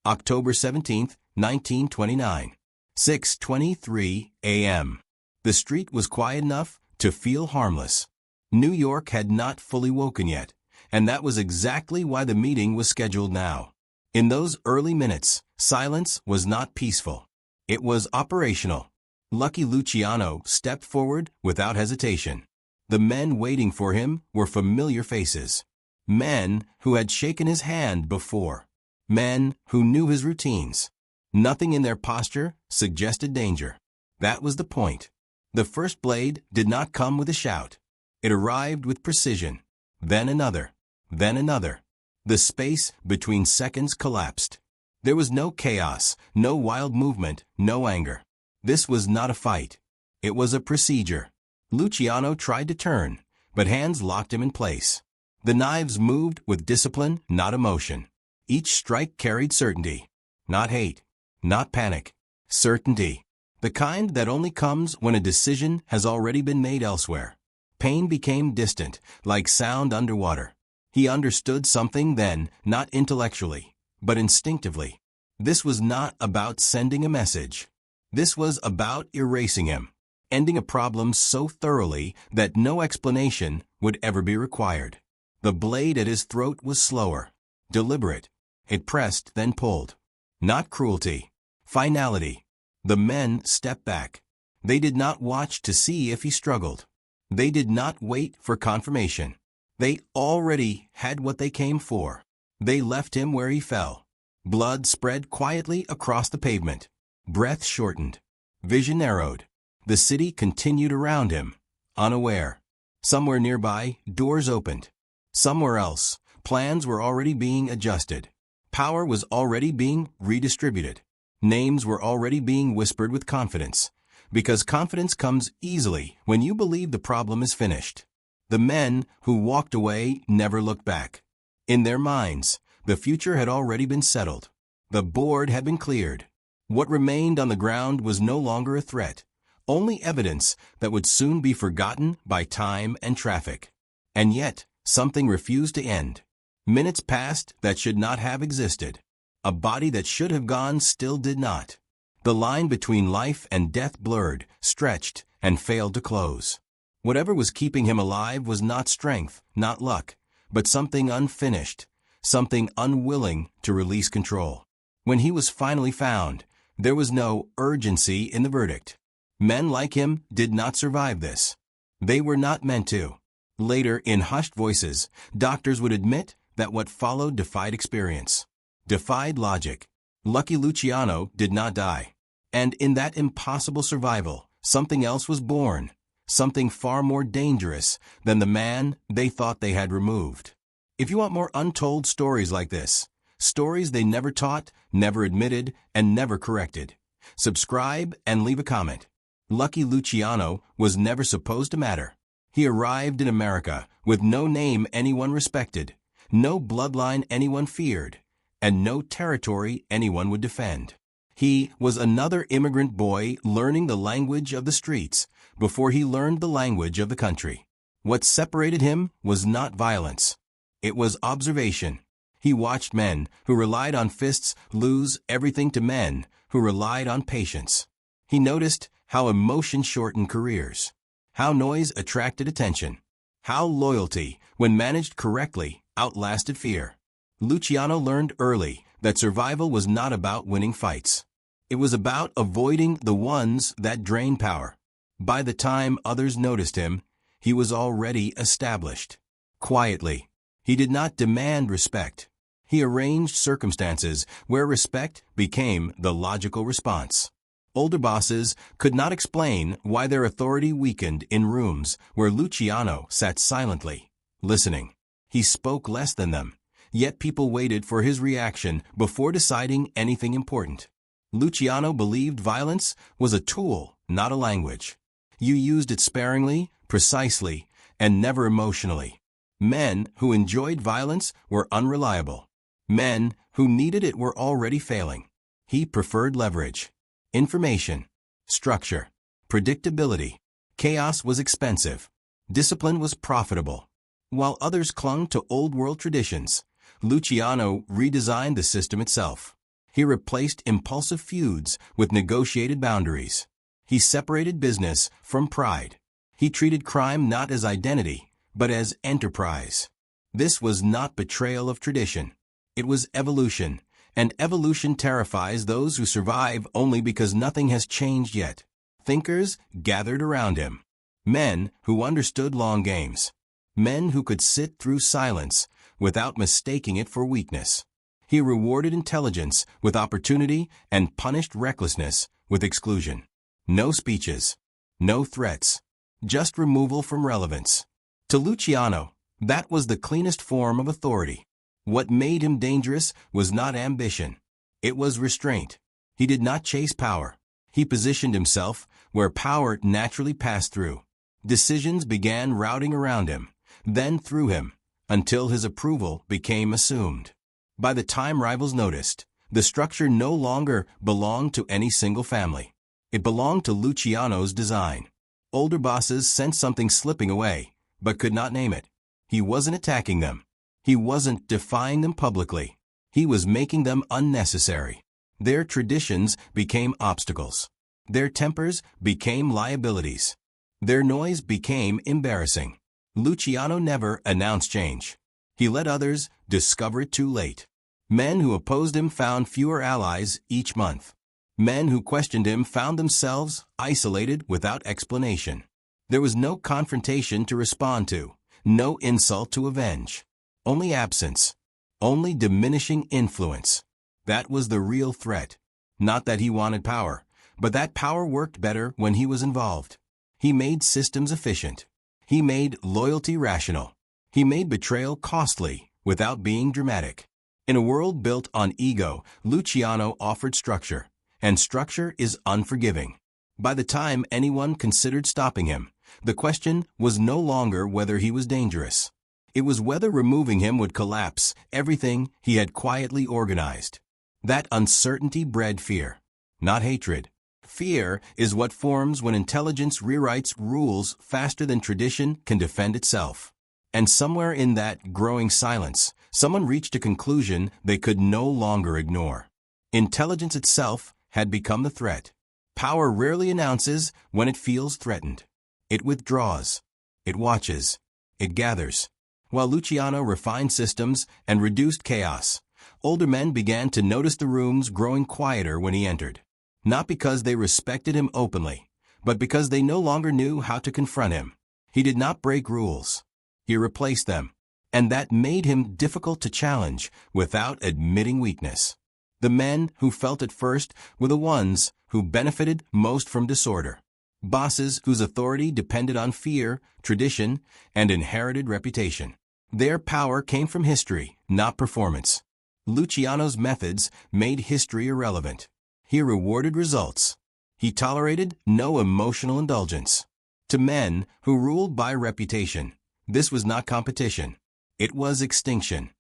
October 17, 1929. 6:23 a.m. The street was quiet enough to feel harmless. New York had not fully woken yet, and that was exactly why the meeting was scheduled now. In those early minutes, silence was not peaceful. It was operational. Lucky Luciano stepped forward without hesitation. The men waiting for him were familiar faces. Men who had shaken his hand before. Men who knew his routines. Nothing in their posture suggested danger. That was the point. The first blade did not come with a shout. It arrived with precision. Then another. Then another. The space between seconds collapsed. There was no chaos, no wild movement, no anger. This was not a fight. It was a procedure. Luciano tried to turn, but hands locked him in place. The knives moved with discipline, not emotion. Each strike carried certainty. Not hate. Not panic. Certainty. The kind that only comes when a decision has already been made elsewhere. Pain became distant, like sound underwater. He understood something then, not intellectually, but instinctively. This was not about sending a message. This was about erasing him, ending a problem so thoroughly that no explanation would ever be required. The blade at his throat was slower, deliberate. It pressed, then pulled. Not cruelty. Finality. The men stepped back. They did not watch to see if he struggled. They did not wait for confirmation. They already had what they came for. They left him where he fell. Blood spread quietly across the pavement. Breath shortened. Vision narrowed. The city continued around him, unaware. Somewhere nearby, doors opened. Somewhere else, plans were already being adjusted. Power was already being redistributed. Names were already being whispered with confidence. Because confidence comes easily when you believe the problem is finished. The men who walked away never looked back. In their minds, the future had already been settled. The board had been cleared. What remained on the ground was no longer a threat, only evidence that would soon be forgotten by time and traffic. And yet, something refused to end. Minutes passed that should not have existed. A body that should have gone still did not. The line between life and death blurred, stretched, and failed to close. Whatever was keeping him alive was not strength, not luck, but something unfinished, something unwilling to release control. When he was finally found, there was no urgency in the verdict. Men like him did not survive this. They were not meant to. Later, in hushed voices, doctors would admit that what followed defied experience, defied logic. Lucky Luciano did not die. And in that impossible survival, something else was born, something far more dangerous than the man they thought they had removed. If you want more untold stories like this, stories they never taught, never admitted, and never corrected, subscribe and leave a comment. Lucky Luciano was never supposed to matter. He arrived in America with no name anyone respected, no bloodline anyone feared, and no territory anyone would defend. He was another immigrant boy learning the language of the streets before he learned the language of the country. What separated him was not violence. It was observation. He watched men who relied on fists lose everything to men who relied on patience. He noticed how emotion shortened careers, how noise attracted attention, how loyalty, when managed correctly, outlasted fear. Luciano learned early that survival was not about winning fights. It was about avoiding the ones that drain power. By the time others noticed him, he was already established. Quietly, he did not demand respect. He arranged circumstances where respect became the logical response. Older bosses could not explain why their authority weakened in rooms where Luciano sat silently, listening. He spoke less than them, yet people waited for his reaction before deciding anything important. Luciano believed violence was a tool, not a language. You used it sparingly, precisely, and never emotionally. Men who enjoyed violence were unreliable. Men who needed it were already failing. He preferred leverage, information, structure, predictability. Chaos was expensive. Discipline was profitable. While others clung to old-world traditions, Luciano redesigned the system itself. He replaced impulsive feuds with negotiated boundaries. He separated business from pride. He treated crime not as identity, but as enterprise. This was not betrayal of tradition. It was evolution, and evolution terrifies those who survive only because nothing has changed yet. Thinkers gathered around him. Men who understood long games. Men who could sit through silence without mistaking it for weakness. He rewarded intelligence with opportunity and punished recklessness with exclusion. No speeches, no threats, just removal from relevance. To Luciano, that was the cleanest form of authority. What made him dangerous was not ambition. It was restraint. He did not chase power. He positioned himself where power naturally passed through. Decisions began routing around him, then through him, until his approval became assumed. By the time rivals noticed, the structure no longer belonged to any single family. It belonged to Luciano's design. Older bosses sensed something slipping away, but could not name it. He wasn't attacking them. He wasn't defying them publicly. He was making them unnecessary. Their traditions became obstacles. Their tempers became liabilities. Their noise became embarrassing. Luciano never announced change. He let others discover it too late. Men who opposed him found fewer allies each month. Men who questioned him found themselves isolated without explanation. There was no confrontation to respond to, no insult to avenge. Only absence. Only diminishing influence. That was the real threat. Not that he wanted power, but that power worked better when he was involved. He made systems efficient. He made loyalty rational. He made betrayal costly without being dramatic. In a world built on ego, Luciano offered structure, and structure is unforgiving. By the time anyone considered stopping him, the question was no longer whether he was dangerous. It was whether removing him would collapse everything he had quietly organized. That uncertainty bred fear, not hatred. Fear is what forms when intelligence rewrites rules faster than tradition can defend itself. And somewhere in that growing silence, someone reached a conclusion they could no longer ignore. Intelligence itself had become the threat. Power rarely announces when it feels threatened. It withdraws. It watches. It gathers. While Luciano refined systems and reduced chaos, older men began to notice the rooms growing quieter when he entered. Not because they respected him openly, but because they no longer knew how to confront him. He did not break rules. He replaced them. And that made him difficult to challenge without admitting weakness. The men who felt it first were the ones who benefited most from disorder. Bosses whose authority depended on fear, tradition, and inherited reputation. Their power came from history, not performance. Luciano's methods made history irrelevant. He rewarded results. He tolerated no emotional indulgence. To men who ruled by reputation, this was not competition. It was extinction.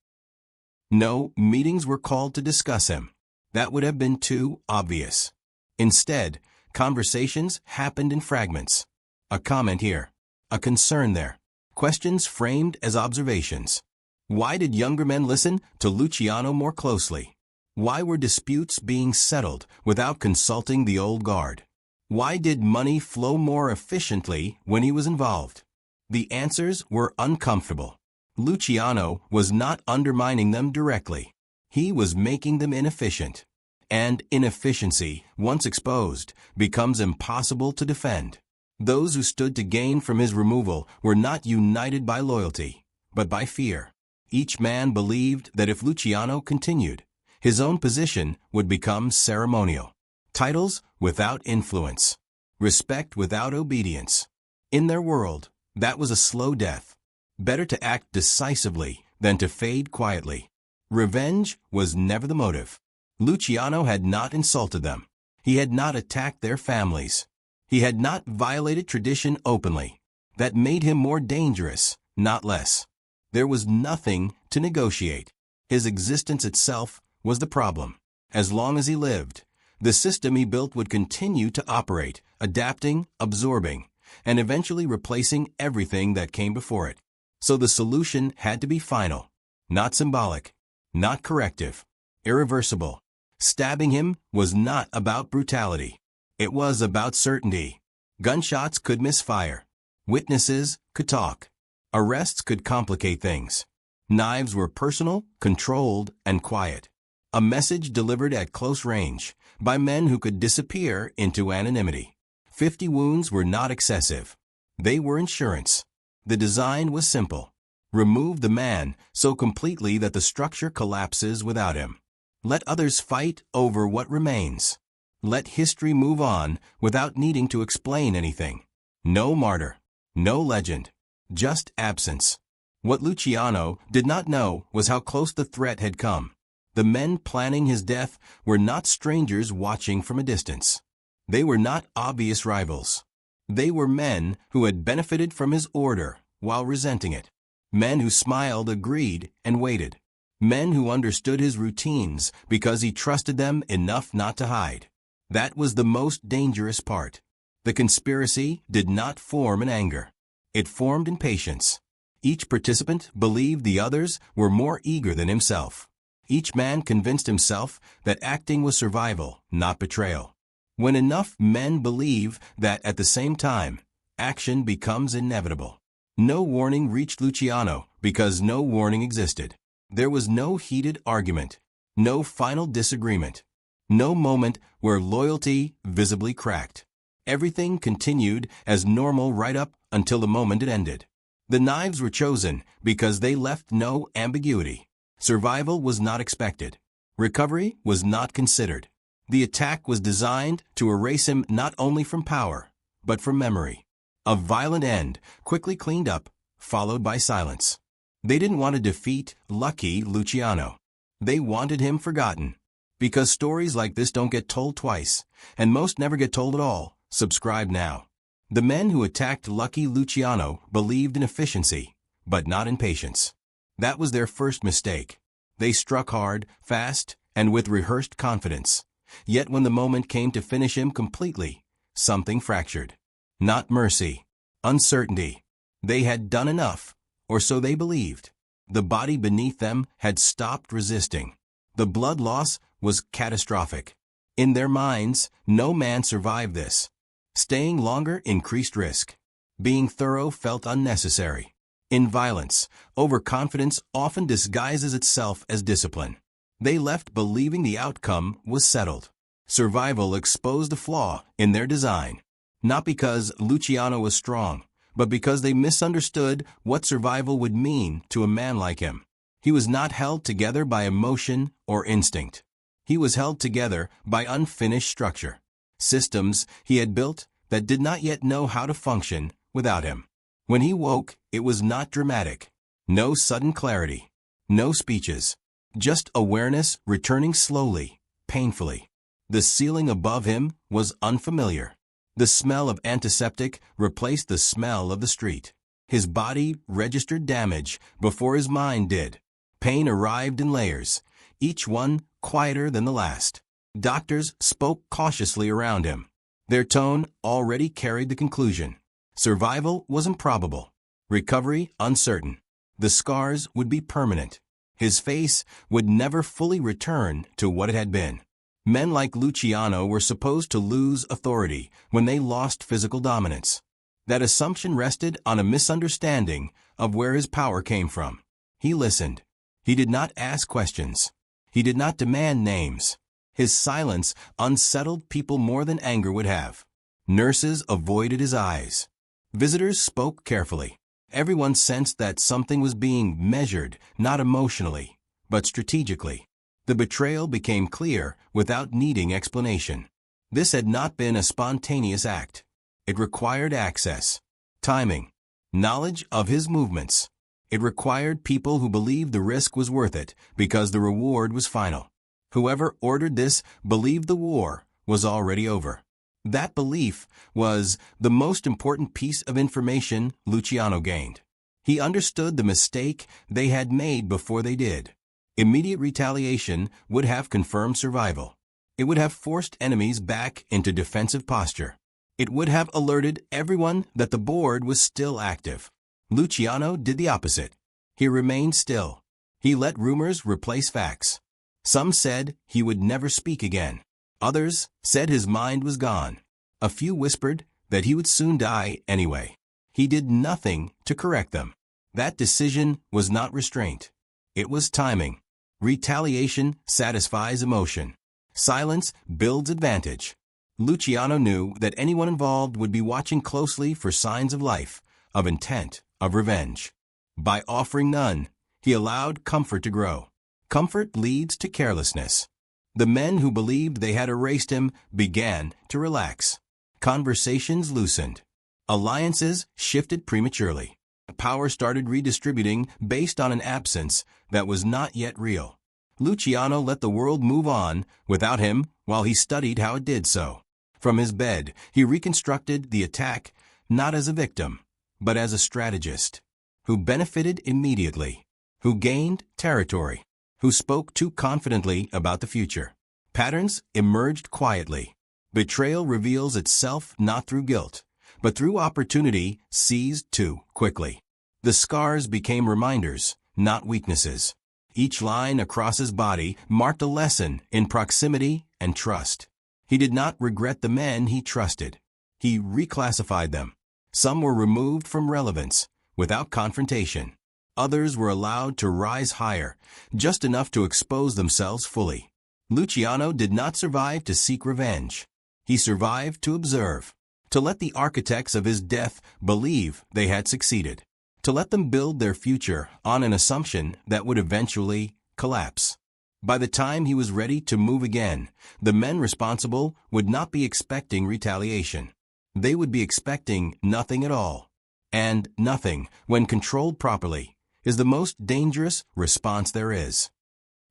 No meetings were called to discuss him. That would have been too obvious. Instead, conversations happened in fragments. A comment here. A concern there. Questions framed as observations. Why did younger men listen to Luciano more closely? Why were disputes being settled without consulting the old guard? Why did money flow more efficiently when he was involved? The answers were uncomfortable. Luciano was not undermining them directly. He was making them inefficient. And inefficiency, once exposed, becomes impossible to defend. Those who stood to gain from his removal were not united by loyalty, but by fear. Each man believed that if Luciano continued, his own position would become ceremonial. Titles without influence. Respect without obedience. In their world, that was a slow death. Better to act decisively than to fade quietly. Revenge was never the motive. Luciano had not insulted them. He had not attacked their families. He had not violated tradition openly. That made him more dangerous, not less. There was nothing to negotiate. His existence itself was the problem. As long as he lived, the system he built would continue to operate, adapting, absorbing, and eventually replacing everything that came before it. So the solution had to be final, not symbolic, not corrective, irreversible. Stabbing him was not about brutality. It was about certainty. Gunshots could misfire. Witnesses could talk. Arrests could complicate things. Knives were personal, controlled, and quiet. A message delivered at close range by men who could disappear into anonymity. 50 wounds were not excessive. They were insurance. The design was simple. Remove the man so completely that the structure collapses without him. Let others fight over what remains. Let history move on without needing to explain anything. No martyr. No legend. Just absence. What Luciano did not know was how close the threat had come. The men planning his death were not strangers watching from a distance. They were not obvious rivals. They were men who had benefited from his order while resenting it. Men who smiled, agreed, and waited. Men who understood his routines because he trusted them enough not to hide. That was the most dangerous part. The conspiracy did not form in anger. It formed in patience. Each participant believed the others were more eager than himself. Each man convinced himself that acting was survival, not betrayal. When enough men believe that at the same time, action becomes inevitable. No warning reached Luciano because no warning existed. There was no heated argument, no final disagreement, no moment where loyalty visibly cracked. Everything continued as normal right up until the moment it ended. The knives were chosen because they left no ambiguity. Survival was not expected. Recovery was not considered. The attack was designed to erase him not only from power, but from memory. A violent end, quickly cleaned up, followed by silence. They didn't want to defeat Lucky Luciano. They wanted him forgotten. Because stories like this don't get told twice, and most never get told at all. Subscribe now. The men who attacked Lucky Luciano believed in efficiency, but not in patience. That was their first mistake. They struck hard, fast, and with rehearsed confidence. Yet when the moment came to finish him completely, something fractured. Not mercy. Uncertainty. They had done enough, or so they believed. The body beneath them had stopped resisting. The blood loss was catastrophic. In their minds, no man survived this. Staying longer increased risk. Being thorough felt unnecessary. In violence, overconfidence often disguises itself as discipline. They left believing the outcome was settled. Survival exposed a flaw in their design. Not because Luciano was strong, but because they misunderstood what survival would mean to a man like him. He was not held together by emotion or instinct. He was held together by unfinished structure. Systems he had built that did not yet know how to function without him. When he woke, it was not dramatic. No sudden clarity. No speeches. Just awareness returning slowly, painfully. The ceiling above him was unfamiliar. The smell of antiseptic replaced the smell of the street. His body registered damage before his mind did. Pain arrived in layers, each one quieter than the last. Doctors spoke cautiously around him. Their tone already carried the conclusion. Survival was improbable. Recovery uncertain. The scars would be permanent. His face would never fully return to what it had been. Men like Luciano were supposed to lose authority when they lost physical dominance. That assumption rested on a misunderstanding of where his power came from. He listened. He did not ask questions. He did not demand names. His silence unsettled people more than anger would have. Nurses avoided his eyes. Visitors spoke carefully. Everyone sensed that something was being measured, not emotionally, but strategically. The betrayal became clear without needing explanation. This had not been a spontaneous act. It required access, timing, knowledge of his movements. It required people who believed the risk was worth it because the reward was final. Whoever ordered this believed the war was already over. That belief was the most important piece of information Luciano gained. He understood the mistake they had made before they did. Immediate retaliation would have confirmed survival. It would have forced enemies back into defensive posture. It would have alerted everyone that the board was still active. Luciano did the opposite. He remained still. He let rumors replace facts. Some said he would never speak again. Others said his mind was gone. A few whispered that he would soon die anyway. He did nothing to correct them. That decision was not restraint. It was timing. Retaliation satisfies emotion. Silence builds advantage. Luciano knew that anyone involved would be watching closely for signs of life, of intent, of revenge. By offering none, he allowed comfort to grow. Comfort leads to carelessness. The men who believed they had erased him began to relax. Conversations loosened. Alliances shifted prematurely. Power started redistributing based on an absence that was not yet real. Luciano let the world move on without him while he studied how it did so. From his bed, he reconstructed the attack not as a victim, but as a strategist, who benefited immediately, who gained territory, who spoke too confidently about the future. Patterns emerged quietly. Betrayal reveals itself not through guilt, but through opportunity seized too quickly. The scars became reminders, not weaknesses. Each line across his body marked a lesson in proximity and trust. He did not regret the men he trusted. He reclassified them. Some were removed from relevance, without confrontation. Others were allowed to rise higher, just enough to expose themselves fully. Luciano did not survive to seek revenge. He survived to observe, to let the architects of his death believe they had succeeded, to let them build their future on an assumption that would eventually collapse. By the time he was ready to move again, the men responsible would not be expecting retaliation. They would be expecting nothing at all. And nothing, when controlled properly, is the most dangerous response there is.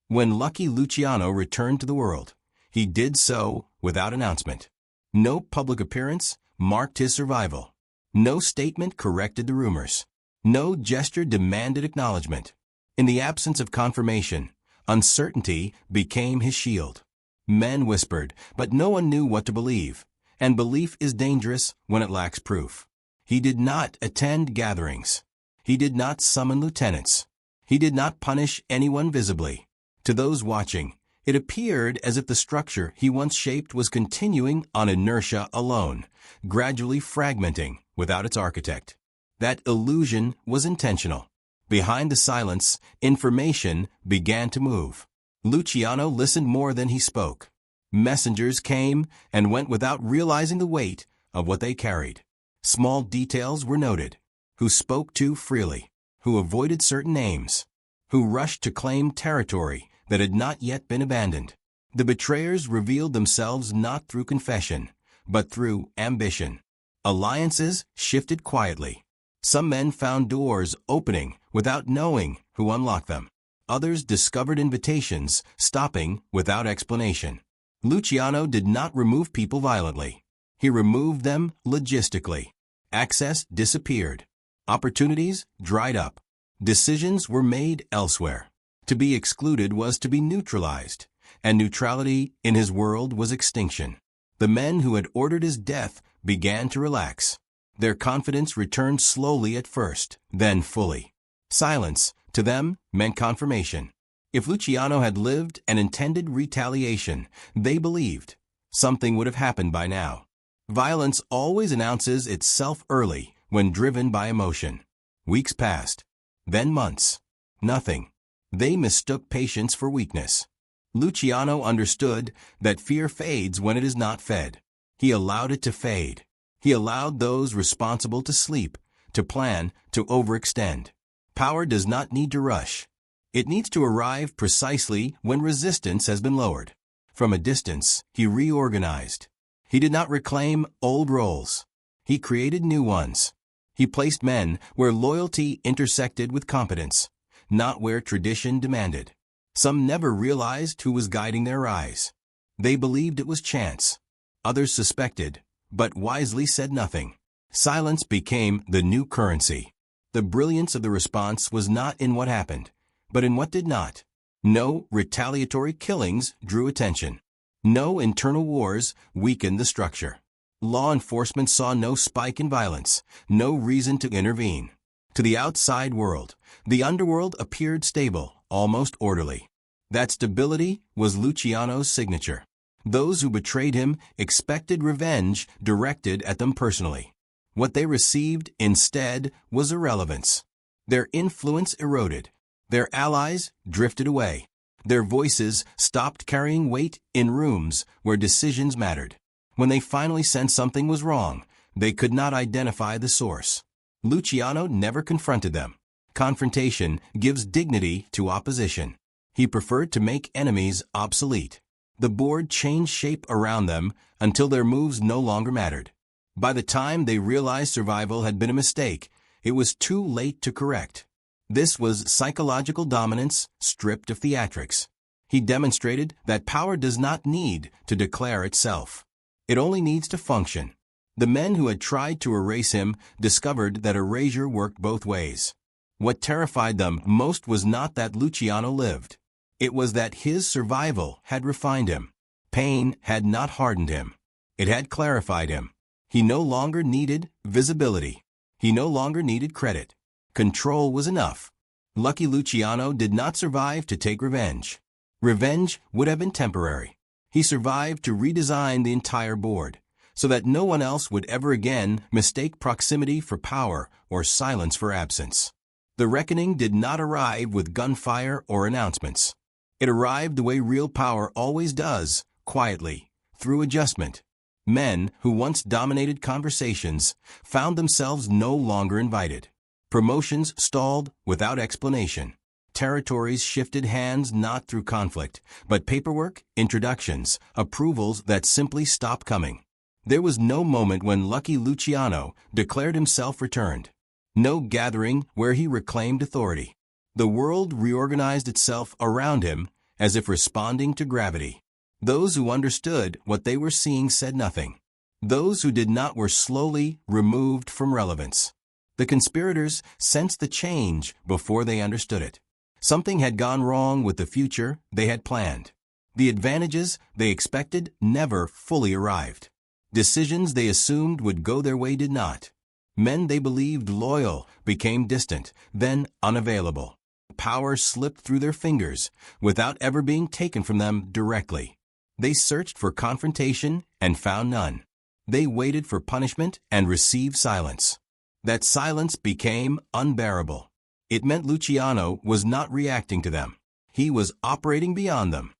When lucky Luciano returned to the world, he did so without announcement. No public appearance marked his survival. No statement corrected the rumors. No gesture demanded acknowledgement. In the absence of confirmation, uncertainty became his shield. Men whispered, but no one knew what to believe, and belief is dangerous when it lacks proof. He did not attend gatherings. He did not summon lieutenants. He did not punish anyone visibly. To those watching, it appeared as if the structure he once shaped was continuing on inertia alone, gradually fragmenting without its architect. That illusion was intentional. Behind the silence, information began to move. Luciano listened more than he spoke. Messengers came and went without realizing the weight of what they carried. Small details were noted. Who spoke too freely, who avoided certain names, who rushed to claim territory that had not yet been abandoned. The betrayers revealed themselves not through confession, but through ambition. Alliances shifted quietly. Some men found doors opening without knowing who unlocked them. Others discovered invitations stopping without explanation. Luciano did not remove people violently. He removed them logistically. Access disappeared. Opportunities dried up. Decisions were made elsewhere. To be excluded was to be neutralized, and neutrality in his world was extinction. The men who had ordered his death began to relax. Their confidence returned slowly at first, then fully. Silence, to them, meant confirmation. If Luciano had lived and intended retaliation, they believed something would have happened by now. Violence always announces itself early when driven by emotion. Weeks passed, then months. Nothing. They mistook patience for weakness. Luciano understood that fear fades when it is not fed. He allowed it to fade. He allowed those responsible to sleep, to plan, to overextend. Power does not need to rush. It needs to arrive precisely when resistance has been lowered. From a distance, he reorganized. He did not reclaim old roles. He created new ones. He placed men where loyalty intersected with competence, not where tradition demanded. Some never realized who was guiding their rise. They believed it was chance. Others suspected, but wisely said nothing. Silence became the new currency. The brilliance of the response was not in what happened, but in what did not. No retaliatory killings drew attention. No internal wars weakened the structure. Law enforcement saw no spike in violence, no reason to intervene. To the outside world, the underworld appeared stable, almost orderly. That stability was Luciano's signature. Those who betrayed him expected revenge directed at them personally. What they received instead was irrelevance. Their influence eroded. Their allies drifted away. Their voices stopped carrying weight in rooms where decisions mattered. When they finally sensed something was wrong, they could not identify the source. Luciano never confronted them. Confrontation gives dignity to opposition. He preferred to make enemies obsolete. The board changed shape around them until their moves no longer mattered. By the time they realized survival had been a mistake, it was too late to correct. This was psychological dominance stripped of theatrics. He demonstrated that power does not need to declare itself. It only needs to function. The men who had tried to erase him discovered that erasure worked both ways. What terrified them most was not that Luciano lived. It was that his survival had refined him. Pain had not hardened him. It had clarified him. He no longer needed visibility. He no longer needed credit. Control was enough. Lucky Luciano did not survive to take revenge. Revenge would have been temporary. He survived to redesign the entire board, so that no one else would ever again mistake proximity for power or silence for absence. The reckoning did not arrive with gunfire or announcements. It arrived the way real power always does, quietly, through adjustment. Men who once dominated conversations found themselves no longer invited. Promotions stalled without explanation. Territories shifted hands not through conflict, but paperwork, introductions, approvals that simply stopped coming. There was no moment when Lucky Luciano declared himself returned. No gathering where he reclaimed authority. The world reorganized itself around him as if responding to gravity. Those who understood what they were seeing said nothing. Those who did not were slowly removed from relevance. The conspirators sensed the change before they understood it. Something had gone wrong with the future they had planned. The advantages they expected never fully arrived. Decisions they assumed would go their way did not. Men they believed loyal became distant, then unavailable. Power slipped through their fingers without ever being taken from them directly. They searched for confrontation and found none. They waited for punishment and received silence. That silence became unbearable. It meant Luciano was not reacting to them. He was operating beyond them.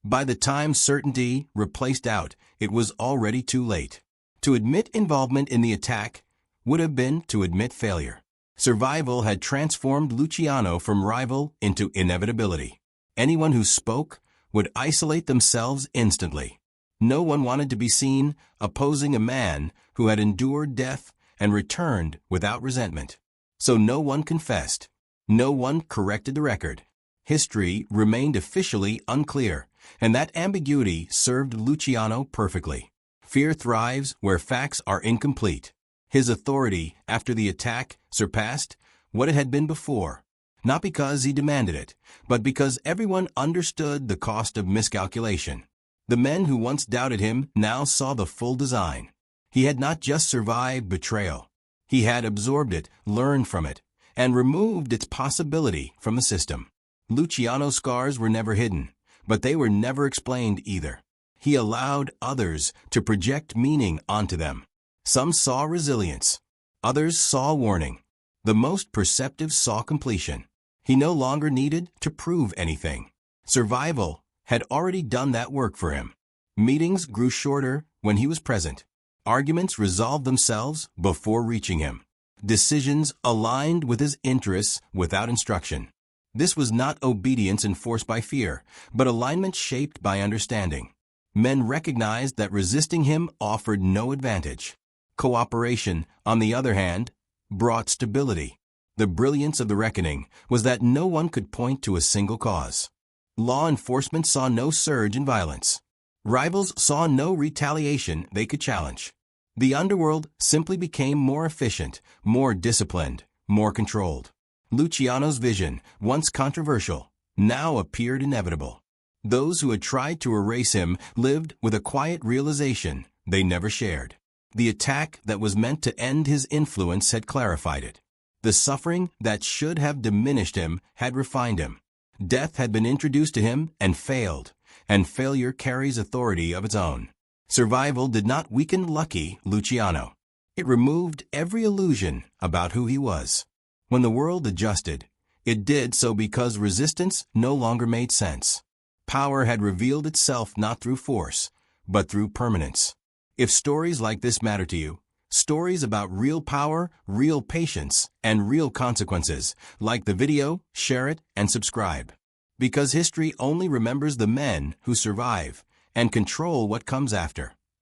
By the time certainty replaced doubt, it was already too late. To admit involvement in the attack would have been to admit failure. Survival had transformed Luciano from rival into inevitability. Anyone who spoke would isolate themselves instantly. No one wanted to be seen opposing a man who had endured death and returned without resentment. So no one confessed. No one corrected the record. History remained officially unclear, and that ambiguity served Luciano perfectly. Fear thrives where facts are incomplete. His authority after the attack surpassed what it had been before, not because he demanded it, but because everyone understood the cost of miscalculation. The men who once doubted him now saw the full design. He had not just survived betrayal. He had absorbed it, learned from it, and removed its possibility from the system. Luciano's scars were never hidden, but they were never explained either. He allowed others to project meaning onto them. Some saw resilience. Others saw warning. The most perceptive saw completion. He no longer needed to prove anything. Survival had already done that work for him. Meetings grew shorter when he was present. Arguments resolved themselves before reaching him. Decisions aligned with his interests without instruction. This was not obedience enforced by fear, but alignment shaped by understanding. Men recognized that resisting him offered no advantage. Cooperation, on the other hand, brought stability. The brilliance of the reckoning was that no one could point to a single cause. Law enforcement saw no surge in violence. Rivals saw no retaliation they could challenge. The underworld simply became more efficient, more disciplined, more controlled. Luciano's vision, once controversial, now appeared inevitable. Those who had tried to erase him lived with a quiet realization they never shared. The attack that was meant to end his influence had clarified it. The suffering that should have diminished him had refined him. Death had been introduced to him and failed, and failure carries authority of its own. Survival did not weaken Lucky Luciano. It removed every illusion about who he was. When the world adjusted, it did so because resistance no longer made sense. Power had revealed itself not through force, but through permanence. If stories like this matter to you, stories about real power, real patience, and real consequences, like the video, share it, and subscribe. Because history only remembers the men who survive and control what comes after.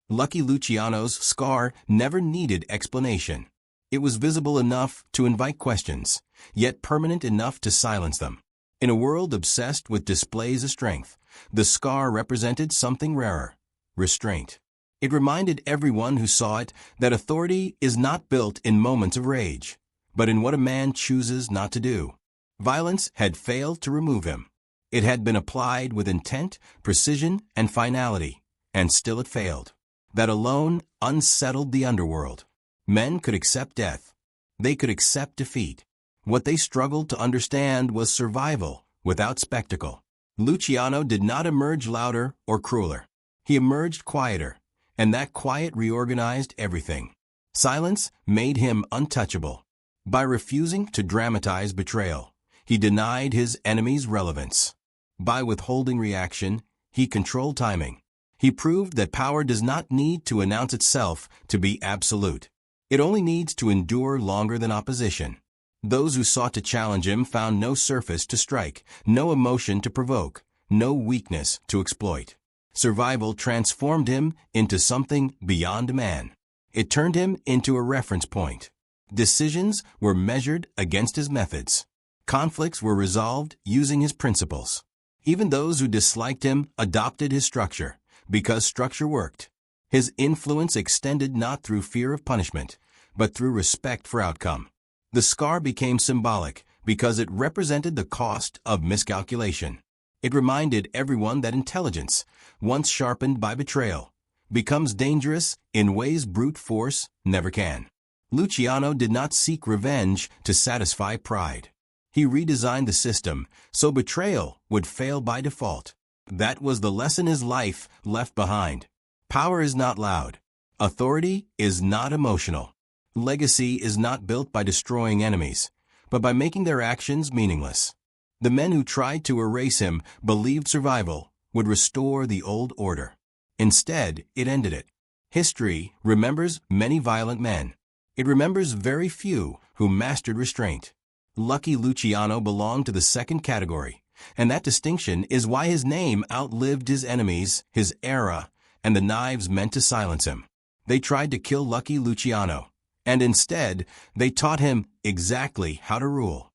Lucky Luciano's scar never needed explanation. It was visible enough to invite questions, yet permanent enough to silence them. In a world obsessed with displays of strength, the scar represented something rarer: restraint. It reminded everyone who saw it that authority is not built in moments of rage, but in what a man chooses not to do. Violence had failed to remove him. It had been applied with intent, precision, and finality, and still it failed. That alone unsettled the underworld. Men could accept death. They could accept defeat. What they struggled to understand was survival without spectacle. Luciano did not emerge louder or crueler. He emerged quieter, and that quiet reorganized everything. Silence made him untouchable. By refusing to dramatize betrayal, he denied his enemies relevance. By withholding reaction, he controlled timing. He proved that power does not need to announce itself to be absolute. It only needs to endure longer than opposition. Those who sought to challenge him found no surface to strike, no emotion to provoke, no weakness to exploit. Survival transformed him into something beyond man. It turned him into a reference point. Decisions were measured against his methods. Conflicts were resolved using his principles. Even those who disliked him adopted his structure, because structure worked. His influence extended not through fear of punishment, but through respect for outcome. The scar became symbolic because it represented the cost of miscalculation. It reminded everyone that intelligence, once sharpened by betrayal, becomes dangerous in ways brute force never can. Luciano did not seek revenge to satisfy pride. He redesigned the system so betrayal would fail by default. That was the lesson his life left behind. Power is not loud. Authority is not emotional. Legacy is not built by destroying enemies, but by making their actions meaningless. The men who tried to erase him believed survival would restore the old order. Instead, it ended it. History remembers many violent men. It remembers very few who mastered restraint. Lucky Luciano belonged to the second category, and that distinction is why his name outlived his enemies, his era, and the knives meant to silence him. They tried to kill Lucky Luciano, and instead, they taught him exactly how to rule.